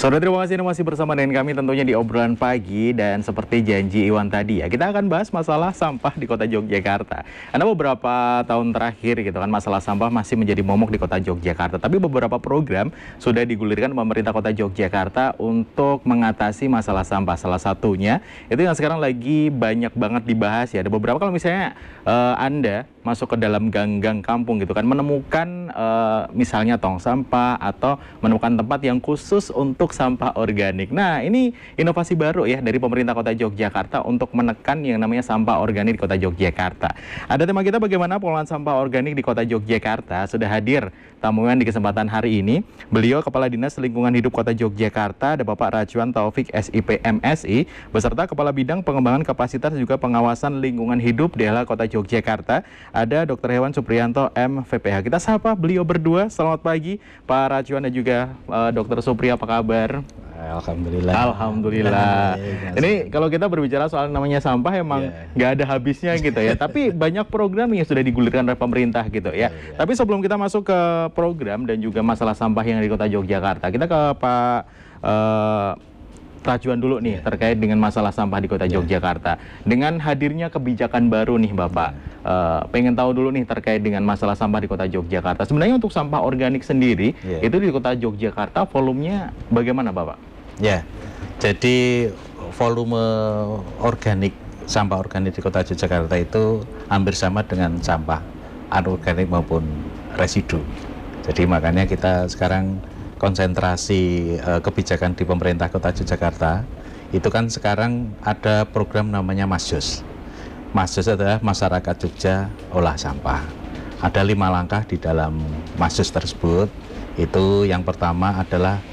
Saudara, terima kasih Anda masih bersama dengan kami tentunya di obrolan pagi, dan seperti janji Iwan tadi ya, kita akan bahas masalah sampah di kota Yogyakarta. Karena beberapa tahun terakhir gitu kan, masalah sampah masih menjadi momok di kota Yogyakarta. Tapi beberapa program sudah digulirkan pemerintah kota Yogyakarta untuk mengatasi masalah sampah. Salah satunya itu yang sekarang lagi banyak banget dibahas ya. Ada beberapa, kalau misalnya Anda masuk ke dalam gang-gang kampung gitu kan, menemukan misalnya tong sampah atau menemukan tempat yang khusus untuk sampah organik. Nah, ini inovasi baru ya dari pemerintah kota Yogyakarta untuk menekan yang namanya sampah organik di kota Yogyakarta. Ada tema kita, bagaimana pengelolaan sampah organik di kota Yogyakarta. Sudah hadir tamuan di kesempatan hari ini. Beliau Kepala Dinas Lingkungan Hidup Kota Yogyakarta, ada Bapak Rajuan Taufik SIP MSI, beserta Kepala Bidang Pengembangan Kapasitas dan juga Pengawasan Lingkungan Hidup DLH Kota Yogyakarta, ada Dr. Hewan Supriyanto MVPH. Kita sapa beliau berdua. Selamat pagi Pak Rajuan dan juga Dr. Supri, apa kabar? Alhamdulillah. Alhamdulillah. Ini kalau kita berbicara soal namanya sampah, emang nggak ada habisnya gitu ya. Tapi banyak program yang sudah digulirkan oleh pemerintah gitu ya. Tapi sebelum kita masuk ke program dan juga masalah sampah yang di kota Yogyakarta, kita ke Pak Rajuan dulu nih terkait dengan masalah sampah di kota Yogyakarta. Dengan hadirnya kebijakan baru nih Bapak, pengen tahu dulu nih terkait dengan masalah sampah di kota Yogyakarta. Sebenarnya untuk sampah organik sendiri, itu di kota Yogyakarta volumenya bagaimana Bapak? Ya, jadi volume organik, sampah organik di kota Yogyakarta itu hampir sama dengan sampah anorganik maupun residu. Jadi makanya kita sekarang konsentrasi kebijakan di pemerintah kota Yogyakarta itu kan sekarang ada program namanya Masjos. Masjos adalah Masyarakat Jogja Olah Sampah. Ada 5 langkah di dalam Masjos tersebut. Itu yang pertama adalah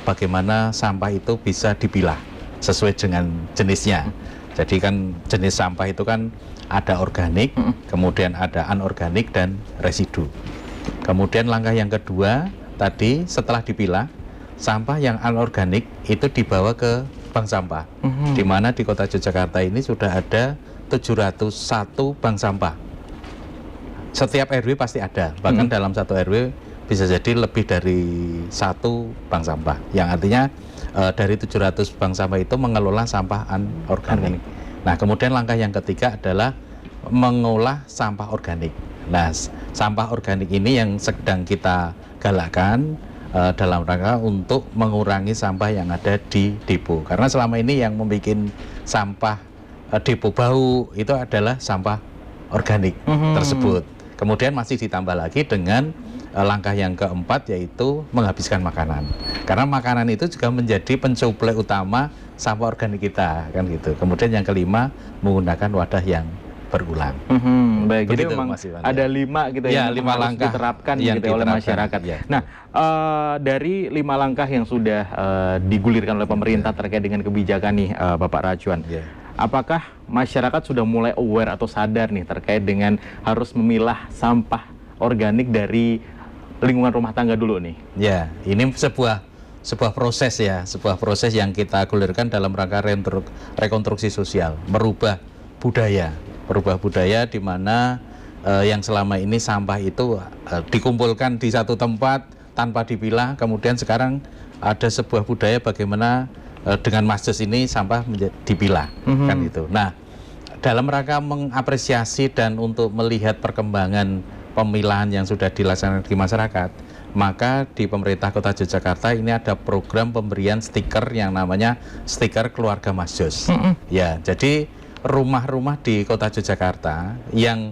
bagaimana sampah itu bisa dipilah sesuai dengan jenisnya. Jadi kan jenis sampah itu kan ada organik, kemudian ada anorganik dan residu. Kemudian langkah yang kedua tadi, setelah dipilah, sampah yang anorganik itu dibawa ke bank sampah. Di mana di kota Yogyakarta ini sudah ada 701 bank sampah. Setiap RW pasti ada, bahkan dalam satu RW bisa jadi lebih dari 1 bank sampah. Yang artinya dari 700 bank sampah itu mengelola sampah anorganik. Nah, kemudian langkah yang ketiga adalah mengolah sampah organik. Nah, sampah organik ini yang sedang kita galakkan dalam rangka untuk mengurangi sampah yang ada di depo. Karena selama ini yang membuat sampah depo bau itu adalah sampah organik tersebut. Kemudian masih ditambah lagi dengan langkah yang keempat, yaitu menghabiskan makanan. Karena makanan itu juga menjadi pensuplai utama sampah organik kita, kan gitu. Kemudian yang kelima, menggunakan wadah yang berulang. Baik, jadi memang ada 5 gitu ya, 5 langkah diterapkan gitu oleh masyarakat. Nah, dari 5 langkah yang sudah digulirkan oleh pemerintah terkait dengan kebijakan nih Bapak Rajuan, apakah masyarakat sudah mulai aware atau sadar nih terkait dengan harus memilah sampah organik dari lingkungan rumah tangga dulu nih? Ya, ini sebuah proses ya, sebuah proses yang kita gulirkan dalam rangka rekonstruksi sosial, merubah budaya di mana yang selama ini sampah itu dikumpulkan di satu tempat tanpa dipilah. Kemudian sekarang ada sebuah budaya bagaimana dengan Masjos ini sampah dipilah, kan itu. Nah, dalam rangka mengapresiasi dan untuk melihat perkembangan pemilahan yang sudah dilaksanakan di masyarakat, maka di pemerintah kota Yogyakarta ini ada program pemberian stiker yang namanya stiker keluarga Masjos. Ya, jadi rumah-rumah di kota Yogyakarta yang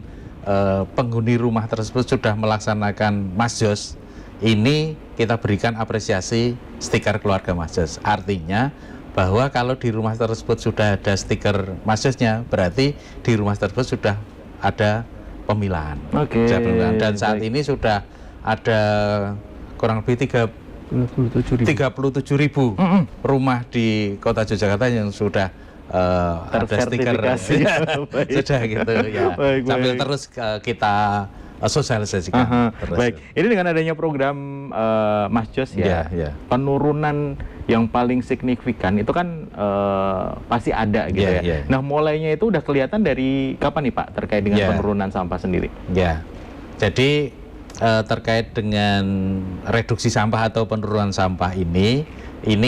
penghuni rumah tersebut sudah melaksanakan Masjos, ini kita berikan apresiasi stiker keluarga Masjos. Artinya bahwa kalau di rumah tersebut sudah ada stiker Masjosnya, berarti di rumah tersebut sudah ada pemilahan. Dan saat ini sudah ada kurang lebih 37.000 rumah di kota Yogyakarta yang sudah ada stiker sudah gitu ya. Sambil terus kita sosialisasikan. Baik, ini dengan adanya program Masjos ya, penurunan yang paling signifikan itu kan pasti ada gitu ya. Nah, mulainya itu udah kelihatan dari kapan nih Pak terkait dengan penurunan sampah sendiri? Ya, jadi terkait dengan reduksi sampah atau penurunan sampah ini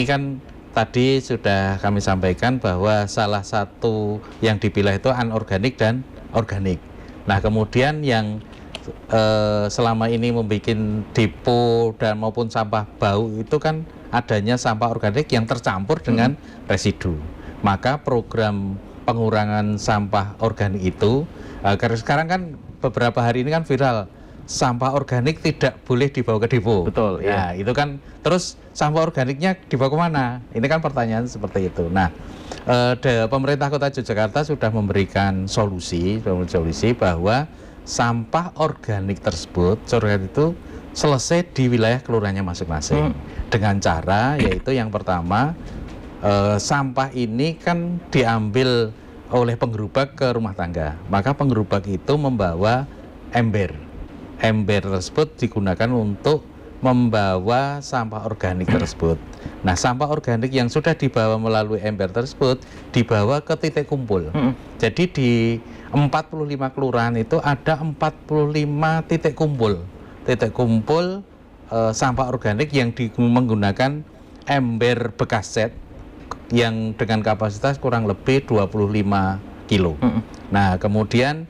kan tadi sudah kami sampaikan bahwa salah satu yang dipilih itu anorganik dan organik. Nah, kemudian yang selama ini membuat depo dan maupun sampah bau itu kan adanya sampah organik yang tercampur dengan residu. Maka program pengurangan sampah organik itu, karena sekarang kan beberapa hari ini kan viral, sampah organik tidak boleh dibawa ke depo. Betul, ya. Itu kan, terus sampah organiknya dibawa kemana? Ini kan pertanyaan seperti itu. Nah, pemerintah Kota Yogyakarta sudah memberikan solusi bahwa sampah organik tersebut, itu selesai di wilayah kelurahannya masing-masing. Dengan cara, yaitu yang pertama, sampah ini kan diambil oleh penggerubak ke rumah tangga. Maka penggerubak itu membawa ember. Ember tersebut digunakan untuk membawa sampah organik tersebut. Nah, sampah organik yang sudah dibawa melalui ember tersebut dibawa ke titik kumpul. Jadi di 45 kelurahan itu ada 45 titik kumpul. Titik kumpul sampah organik yang menggunakan ember bekas set yang dengan kapasitas kurang lebih 25 kilo. Nah, kemudian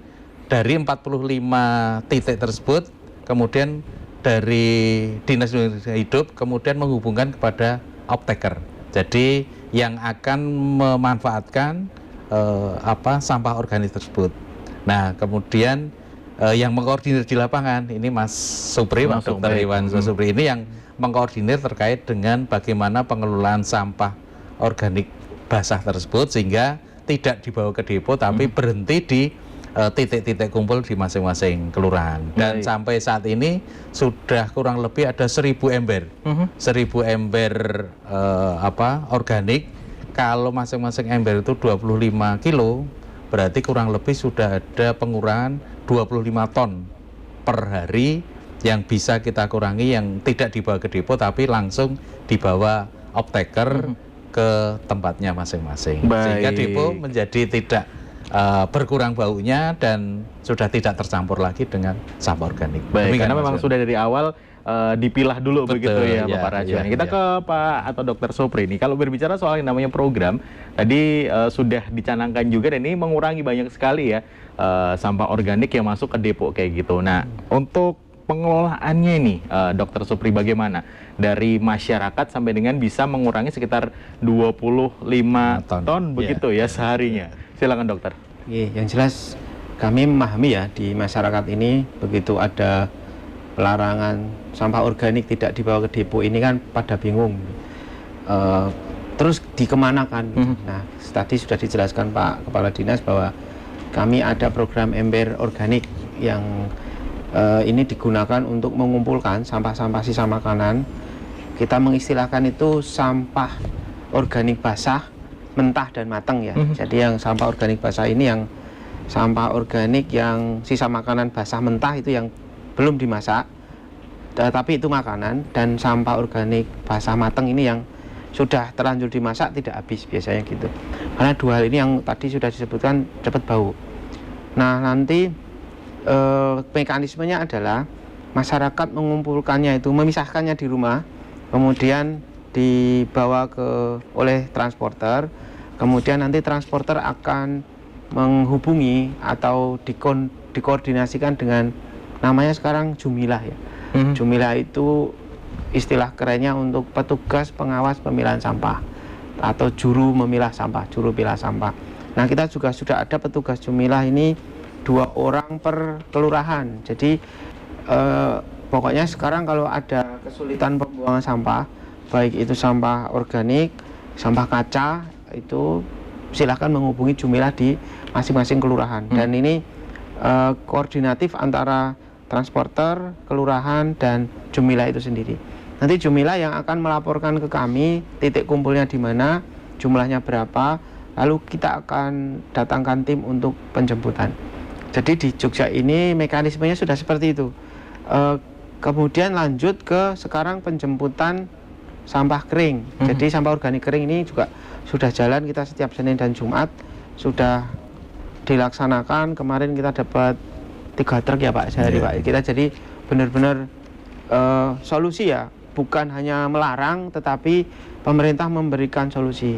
dari 45 titik tersebut, kemudian dari Dinas Lingkungan Hidup kemudian menghubungkan kepada optaker. Jadi yang akan memanfaatkan sampah organik tersebut. Nah, kemudian yang mengkoordinir di lapangan ini Mas Supri, Dr. Iwan Supri ini yang mengkoordinir terkait dengan bagaimana pengelolaan sampah organik basah tersebut sehingga tidak dibawa ke depo tapi berhenti di titik-titik kumpul di masing-masing kelurahan. Dan sampai saat ini sudah kurang lebih ada 1.000 ember. 1.000 ember organik. Kalau masing-masing ember itu 25 kilo, berarti kurang lebih sudah ada pengurangan 25 ton per hari yang bisa kita kurangi, yang tidak dibawa ke depo tapi langsung dibawa optaker ke tempatnya masing-masing. Sehingga depo menjadi tidak berkurang baunya dan sudah tidak tercampur lagi dengan sampah organik. Baik, karena memang sudah dari awal dipilah dulu. Betul, begitu ya, Bapak Rajwan. Kita ke Pak atau Dr. Supri nih. Kalau berbicara soal yang namanya program, tadi sudah dicanangkan juga dan ini mengurangi banyak sekali ya sampah organik yang masuk ke depo kayak gitu. Nah, untuk pengelolaannya ini, Dr. Supri, bagaimana? Dari masyarakat sampai dengan bisa mengurangi sekitar 25 ton begitu ya seharinya. Silakan dokter. Yang jelas kami memahami ya di masyarakat ini begitu ada pelarangan sampah organik tidak dibawa ke depo ini kan pada bingung. Terus dikemanakan? Nah, tadi sudah dijelaskan Pak Kepala Dinas bahwa kami ada program ember organik yang ini digunakan untuk mengumpulkan sampah-sampah sisa makanan. Kita mengistilahkan itu sampah organik basah, mentah dan matang ya. Jadi yang sampah organik basah ini yang sampah organik yang sisa makanan basah mentah itu yang belum dimasak, tapi itu makanan, dan sampah organik basah matang ini yang sudah terlanjur dimasak tidak habis biasanya gitu. Karena dua hal ini yang tadi sudah disebutkan cepat bau. Nah, nanti mekanismenya adalah masyarakat mengumpulkannya itu, memisahkannya di rumah, kemudian dibawa oleh transporter, kemudian nanti transporter akan menghubungi atau dikoordinasikan dengan namanya sekarang Jumilah ya. Jumilah itu istilah kerennya untuk petugas pengawas pemilahan sampah atau juru memilah sampah, juru pilah sampah. Nah, kita juga sudah ada petugas Jumilah ini 2 orang per kelurahan. Jadi pokoknya sekarang kalau ada kesulitan pembuangan sampah, baik itu sampah organik, sampah kaca, itu silahkan menghubungi Jumilah di masing-masing kelurahan. Dan ini koordinatif antara transporter, kelurahan, dan Jumilah itu sendiri. Nanti Jumilah yang akan melaporkan ke kami titik kumpulnya di mana, jumlahnya berapa, lalu kita akan datangkan tim untuk penjemputan. Jadi di Jogja ini mekanismenya sudah seperti itu. Kemudian lanjut ke sekarang penjemputan sampah kering. Jadi sampah organik kering ini juga sudah jalan, kita setiap Senin dan Jumat sudah dilaksanakan. Kemarin kita dapat 3 truk ya Pak sehari Pak. Kita jadi benar-benar solusi ya, bukan hanya melarang tetapi pemerintah memberikan solusi.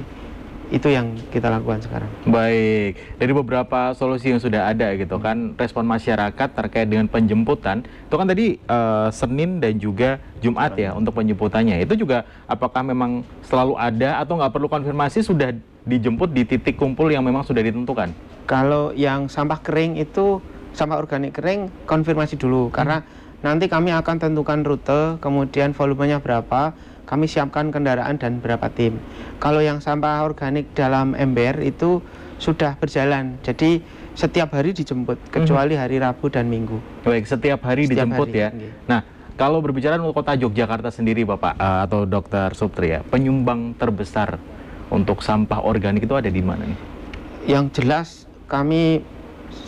Itu yang kita lakukan sekarang. Baik, dari beberapa solusi yang sudah ada gitu kan, respon masyarakat terkait dengan penjemputan, itu kan tadi Senin dan juga Jumat ya untuk penjemputannya. Itu juga apakah memang selalu ada atau nggak perlu konfirmasi sudah dijemput di titik kumpul yang memang sudah ditentukan? Kalau yang sampah kering itu, sampah organik kering, konfirmasi dulu. Karena nanti kami akan tentukan rute, kemudian volumenya berapa, kami siapkan kendaraan dan berapa tim. Kalau yang sampah organik dalam ember itu sudah berjalan, jadi setiap hari dijemput, kecuali hari Rabu dan Minggu. Baik, setiap hari dijemput ya. Iya. Nah, kalau berbicara untuk kota Yogyakarta sendiri Bapak atau Dokter Suptri ya, penyumbang terbesar untuk sampah organik itu ada di mana nih? Yang jelas kami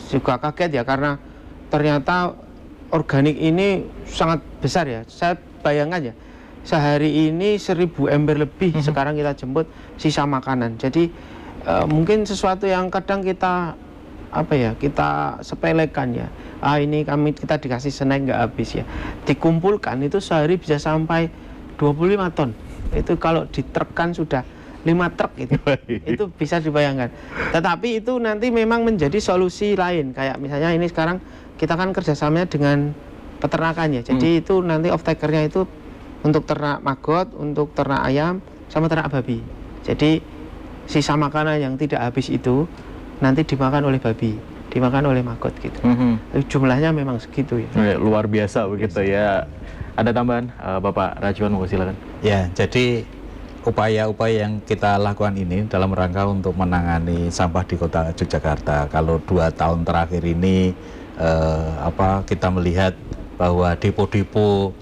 juga kaget ya, karena ternyata organik ini sangat besar ya. Saya bayangkan ya, sehari ini 1000 ember lebih sekarang kita jemput sisa makanan. Jadi mungkin sesuatu yang kadang kita kita sepelekan ya. Ini kita dikasih snack nggak habis ya. Dikumpulkan itu sehari bisa sampai 25 ton. Itu kalau diterkan sudah 5 truk itu. Itu bisa dibayangkan. Tetapi itu nanti memang menjadi solusi lain. Kayak misalnya ini sekarang kita kan kerjasamanya dengan peternakan ya. Jadi itu nanti off takernya itu untuk ternak maggot, untuk ternak ayam, sama ternak babi. Jadi sisa makanan yang tidak habis itu nanti dimakan oleh babi, dimakan oleh maggot gitu. Jumlahnya memang segitu ya. Luar biasa begitu ya. Ada tambahan Bapak Rajuan, mau silakan. Ya, jadi upaya-upaya yang kita lakukan ini dalam rangka untuk menangani sampah di kota Yogyakarta. Kalau 2 tahun terakhir ini kita melihat bahwa depo-depo,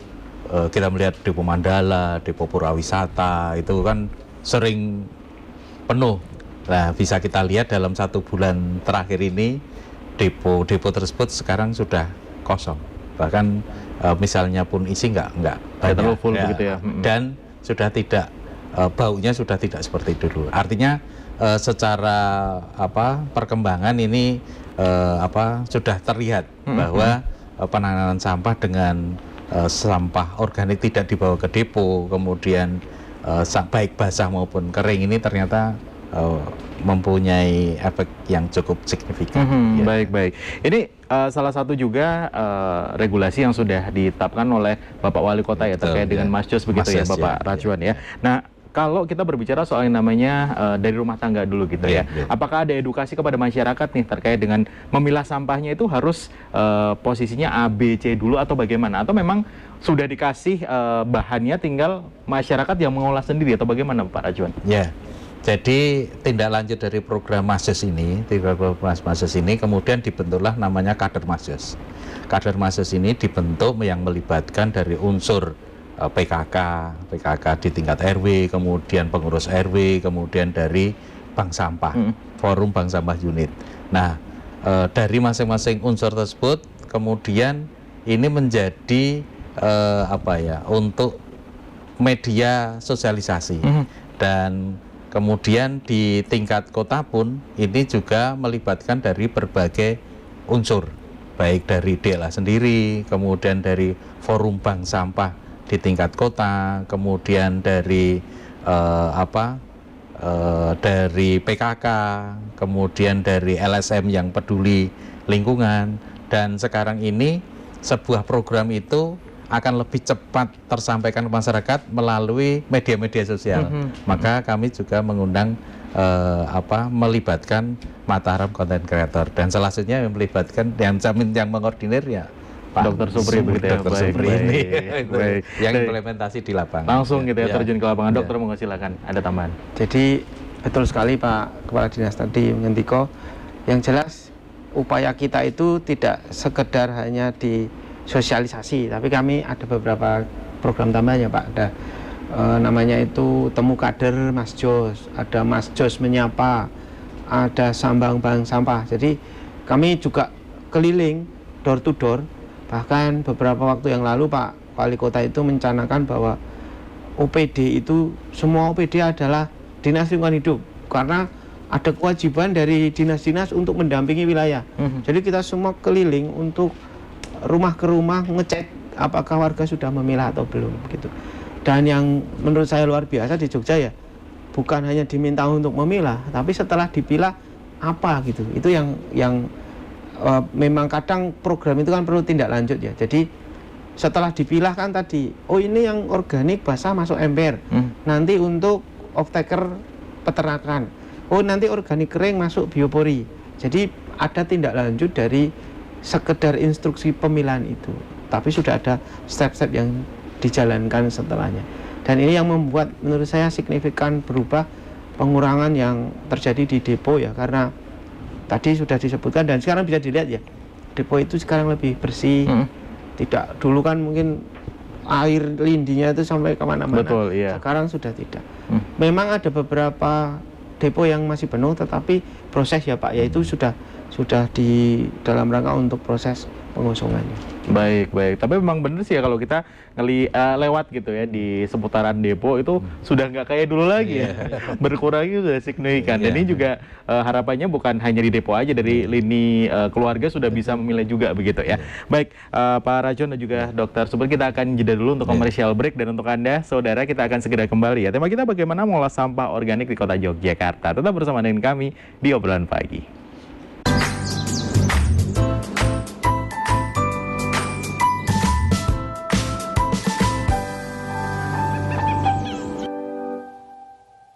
kita melihat depo Mandala, depo Purwawisata itu kan sering penuh. Nah, bisa kita lihat dalam 1 bulan terakhir ini depo-depo tersebut sekarang sudah kosong. Bahkan misalnya pun isi nggak terlalu full begitu ya. Dan sudah tidak baunya sudah tidak seperti dulu. Artinya secara perkembangan ini sudah terlihat bahwa penanganan sampah dengan sampah organik tidak dibawa ke depo, kemudian baik basah maupun kering ini ternyata mempunyai efek yang cukup signifikan. Baik. Ini salah satu juga regulasi yang sudah ditetapkan oleh Bapak Wali Kota ya, terkait dengan Masjos begitu ya Bapak Rajuan ya. Nah, kalau kita berbicara soal yang namanya dari rumah tangga dulu gitu ya, apakah ada edukasi kepada masyarakat nih terkait dengan memilah sampahnya itu harus posisinya A, B, C dulu atau bagaimana? Atau memang sudah dikasih bahannya, tinggal masyarakat yang mengolah sendiri atau bagaimana Pak Rajuan? Ya, jadi tindak lanjut dari program Masjos ini, kemudian dibentuklah namanya Kader Masjos. Kader Masjos ini dibentuk yang melibatkan dari unsur PKK di tingkat RW, kemudian pengurus RW, kemudian dari bank sampah, forum bank sampah unit. Nah, dari masing-masing unsur tersebut, kemudian ini menjadi untuk media sosialisasi. Dan kemudian di tingkat kota pun ini juga melibatkan dari berbagai unsur, baik dari DLA sendiri, kemudian dari forum bank sampah di tingkat kota, kemudian dari dari PKK, kemudian dari LSM yang peduli lingkungan, dan sekarang ini sebuah program itu akan lebih cepat tersampaikan ke masyarakat melalui media-media sosial. Maka kami juga mengundang melibatkan Mataram Content Creator, dan selanjutnya yang melibatkan yang mengordinir ya Pak Dokter Supri begitu ya. Dokter Supri ini yang implementasi di lapangan. Langsung gitu ya, terjun ke lapangan. Dokter mau silakan, ada tambahan. Jadi betul sekali Pak Kepala Dinas tadi mengendiko, yang jelas upaya kita itu tidak sekedar hanya di sosialisasi, tapi kami ada beberapa program tambahannya Pak. Ada namanya itu Temu Kader Masjos, ada Masjos Menyapa, ada Sambang Bank Sampah. Jadi kami juga keliling door to door. Bahkan beberapa waktu yang lalu Pak Wali Kota itu mencanangkan bahwa OPD itu, semua OPD adalah Dinas Lingkungan Hidup, karena ada kewajiban dari dinas-dinas untuk mendampingi wilayah. Jadi kita semua keliling untuk rumah ke rumah ngecek apakah warga sudah memilah atau belum gitu. Dan yang menurut saya luar biasa di Jogja ya, bukan hanya diminta untuk memilah, tapi setelah dipilah apa gitu. Itu yang memang kadang program itu kan perlu tindak lanjut ya. Jadi setelah dipilah kan tadi, oh ini yang organik basah masuk ember, nanti untuk off taker peternakan, oh nanti organik kering masuk biopori. Jadi ada tindak lanjut dari sekedar instruksi pemilahan itu, tapi sudah ada step-step yang dijalankan setelahnya. Dan ini yang membuat menurut saya signifikan berubah pengurangan yang terjadi di depo ya, karena tadi sudah disebutkan dan sekarang bisa dilihat ya, depo itu sekarang lebih bersih. Tidak, dulu kan mungkin air lindinya itu sampai kemana-mana. Betul, iya. Sekarang sudah tidak. Memang ada beberapa depo yang masih penuh, tetapi proses ya Pak, yaitu sudah di dalam rangka untuk proses pengosongannya. Baik. Tapi memang benar sih ya kalau kita lewat gitu ya di seputaran depo itu sudah nggak kayak dulu lagi ya. Berkurangnya sudah signifikan. Dan ini juga harapannya bukan hanya di depo aja, dari lini keluarga sudah bisa memilah juga begitu ya. Baik, Pak Rajon dan juga Dokter Subur, kita akan jeda dulu untuk commercial break, dan untuk Anda saudara kita akan segera kembali ya. Tema kita bagaimana mengolah sampah organik di Kota Yogyakarta. Tetap bersama dengan kami di Obrolan Pagi.